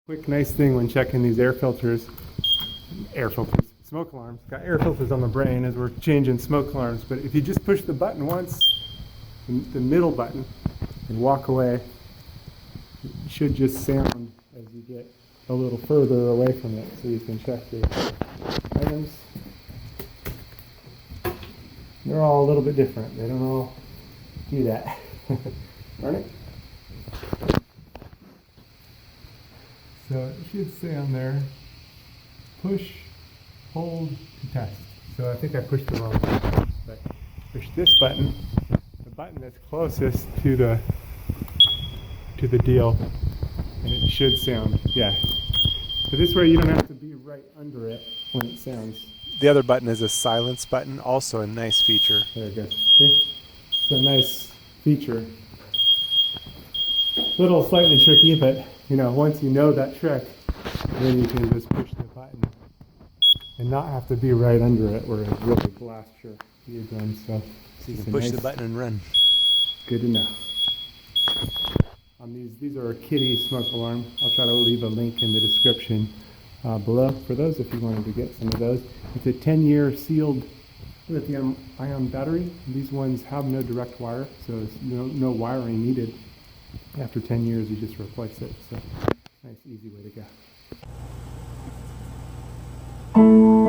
Quick nice thing when checking these smoke alarms. Got air filters on the brain as we're changing smoke alarms, but if you just push the button once, the middle button, and walk away, it should just sound as you get a little further away from it, so you can check the items. They're all a little bit different. They don't all do that. Darn it. So it should say on there, push, hold to test. So I think I pushed the wrong button, but push this button, the button that's closest to the deal, and it should sound, yeah. So this way you don't have to be right under it when it sounds. The other button is a silence button, also a nice feature. There it goes. See? It's a nice feature. A little slightly tricky, but you know, once you know that trick, then you can just push the button and not have to be right under it where it really blasts your eardrums. So you can push the button and run. Good to know. These are a kitty smoke alarm. I'll try to leave a link in the description below for those if you wanted to get some of those. It's a 10-year sealed lithium ion battery. These ones have no direct wire, so there's no wiring needed. After 10 years, you just replace it. So nice, easy way to go.